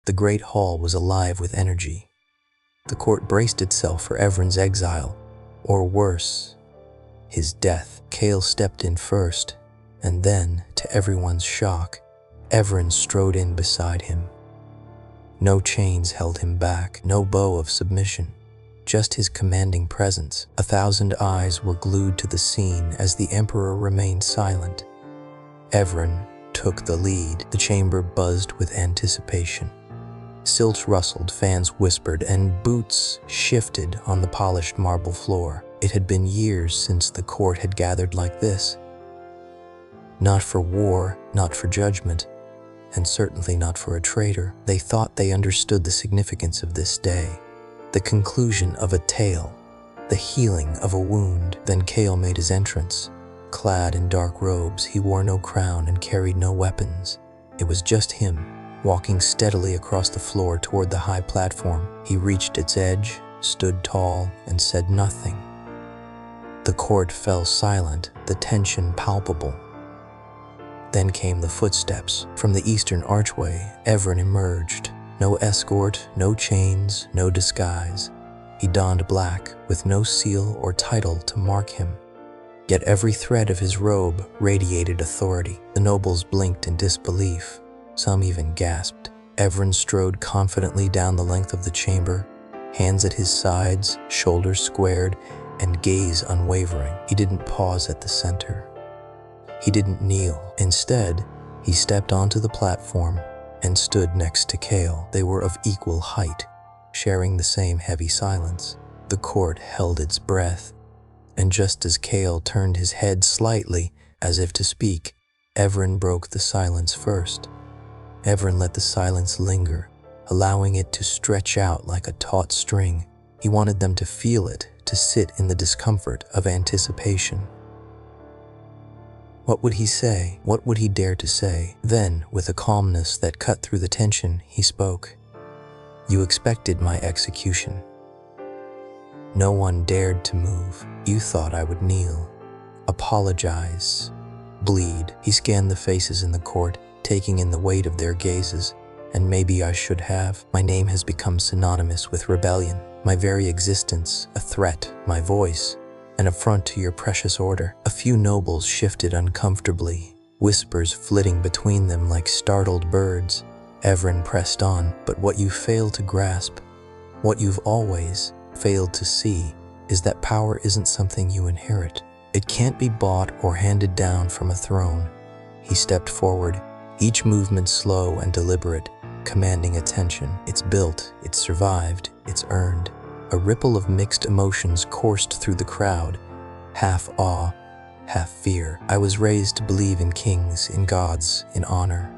The great hall was alive with energy. The court braced itself for Evren's exile, or worse, his death. Kael stepped in first, and then, to everyone's shock, Evren strode in beside him. No chains held him back, no bow of submission, just his commanding presence. 1,000 eyes were glued to the scene as the Emperor remained silent. Evren took the lead. The chamber buzzed with anticipation. Silts rustled, fans whispered, and boots shifted on the polished marble floor. It had been years since the court had gathered like this. Not for war, not for judgment, and certainly not for a traitor. They thought they understood the significance of this day, the conclusion of a tale, the healing of a wound. Then Kael made his entrance. Clad in dark robes, he wore no crown and carried no weapons. It was just him, walking steadily across the floor toward the high platform. He reached its edge, stood tall, and said nothing. The court fell silent, the tension palpable. Then came the footsteps. From the eastern archway, Evren emerged. No escort, no chains, no disguise. He donned black, with no seal or title to mark him. Yet every thread of his robe radiated authority. The nobles blinked in disbelief. Some even gasped. Evren strode confidently down the length of the chamber, hands at his sides, shoulders squared, and gaze unwavering. He didn't pause at the center. He didn't kneel. Instead, he stepped onto the platform and stood next to Kael. They were of equal height, sharing the same heavy silence. The court held its breath, and just as Kael turned his head slightly, as if to speak, Evren broke the silence first. Evren let the silence linger, allowing it to stretch out like a taut string. He wanted them to feel it, to sit in the discomfort of anticipation. What would he say? What would he dare to say? Then, with a calmness that cut through the tension, he spoke. "You expected my execution. No one dared to move. You thought I would kneel, apologize, bleed." He scanned the faces in the court, taking in the weight of their gazes. "And maybe I should have. My name has become synonymous with rebellion. My very existence, a threat. My voice, an affront to your precious order." A few nobles shifted uncomfortably, whispers flitting between them like startled birds. Evren pressed on. "But what you fail to grasp, what you've always failed to see, is that power isn't something you inherit. It can't be bought or handed down from a throne." He stepped forward, each movement slow and deliberate, commanding attention. It's built, it's survived, it's earned. A ripple of mixed emotions coursed through the crowd, half awe, half fear. "I was raised to believe in kings, in gods, in honor."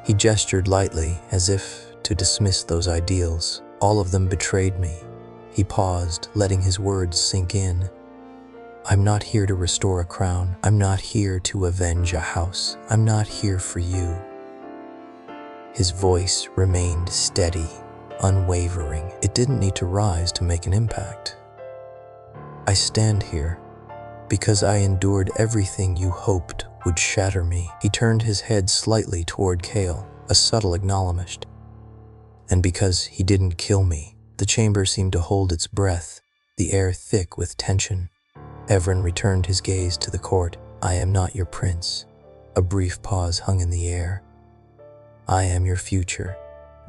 He gestured lightly, as if to dismiss those ideals. "All of them betrayed me." He paused, letting his words sink in. "I'm not here to restore a crown. I'm not here to avenge a house. I'm not here for you." His voice remained steady, unwavering. It didn't need to rise to make an impact. "I stand here because I endured everything you hoped would shatter me." He turned his head slightly toward Kael, a subtle acknowledgement. "And because he didn't kill me." The chamber seemed to hold its breath, the air thick with tension. Evren returned his gaze to the court. "I am not your prince." A brief pause hung in the air. "I am your future."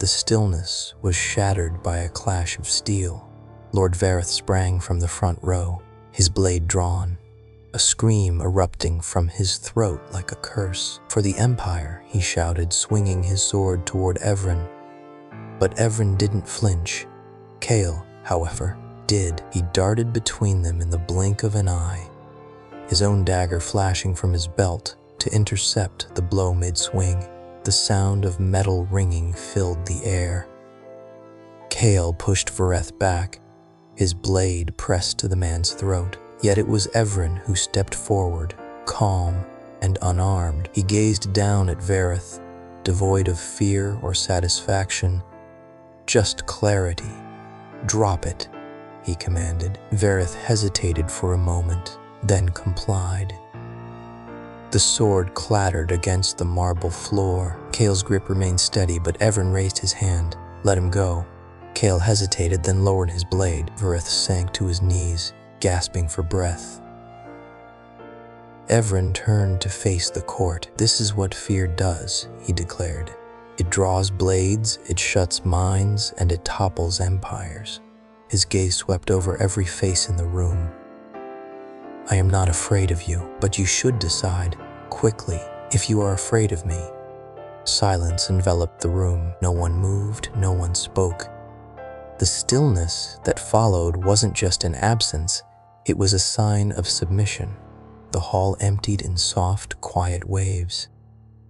The stillness was shattered by a clash of steel. Lord Vareth sprang from the front row, his blade drawn, a scream erupting from his throat like a curse. "For the Empire," he shouted, swinging his sword toward Evren. But Evren didn't flinch. Kael, however, did. He darted between them in the blink of an eye, his own dagger flashing from his belt to intercept the blow mid-swing. The sound of metal ringing filled the air. Kael pushed Vareth back, his blade pressed to the man's throat. Yet it was Evren who stepped forward, calm and unarmed. He gazed down at Vareth, devoid of fear or satisfaction, just clarity. "Drop it," he commanded. Vareth hesitated for a moment, then complied. The sword clattered against the marble floor. Kael's grip remained steady, but Evren raised his hand. Let him go. Kael hesitated, then lowered his blade. Varith sank to his knees, gasping for breath. Evren turned to face the court. This is what fear does, he declared. It draws blades, it shuts minds, and it topples empires. His gaze swept over every face in the room. I am not afraid of you, but you should decide, quickly, if you are afraid of me. Silence enveloped the room. No one moved, no one spoke. The stillness that followed wasn't just an absence, it was a sign of submission. The hall emptied in soft, quiet waves.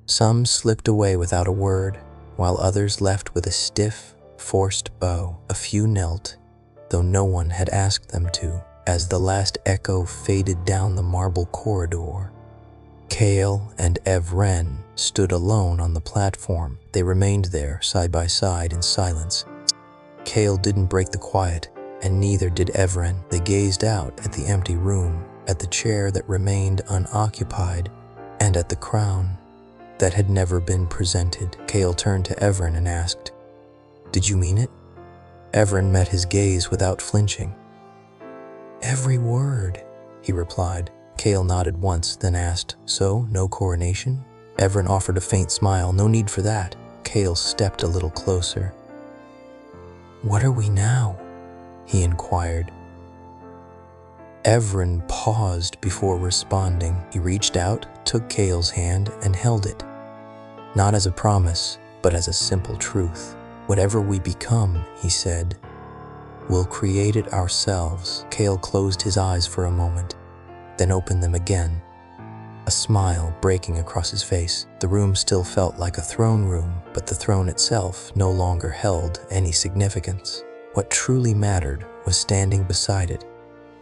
Some slipped away without a word, while others left with a stiff, forced bow. A few knelt, though no one had asked them to, as the last echo faded down the marble corridor. Kael and Evren stood alone on the platform. They remained there, side by side, in silence. Kael didn't break the quiet, and neither did Evren. They gazed out at the empty room, at the chair that remained unoccupied, and at the crown that had never been presented. Kael turned to Evren and asked, "Did you mean it?" Evren met his gaze without flinching. "Every word," he replied. Kael nodded once, then asked, "So, no coronation?" Evren offered a faint smile. "No need for that." Kael stepped a little closer. "What are we now?" he inquired. Evren paused before responding. He reached out, took Kael's hand, and held it. Not as a promise, but as a simple truth. "Whatever we become," he said, "we'll create it ourselves." Kael closed his eyes for a moment, then opened them again, a smile breaking across his face. The room still felt like a throne room, but the throne itself no longer held any significance. What truly mattered was standing beside it.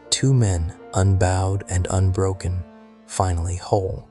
Two men, unbowed and unbroken, finally whole.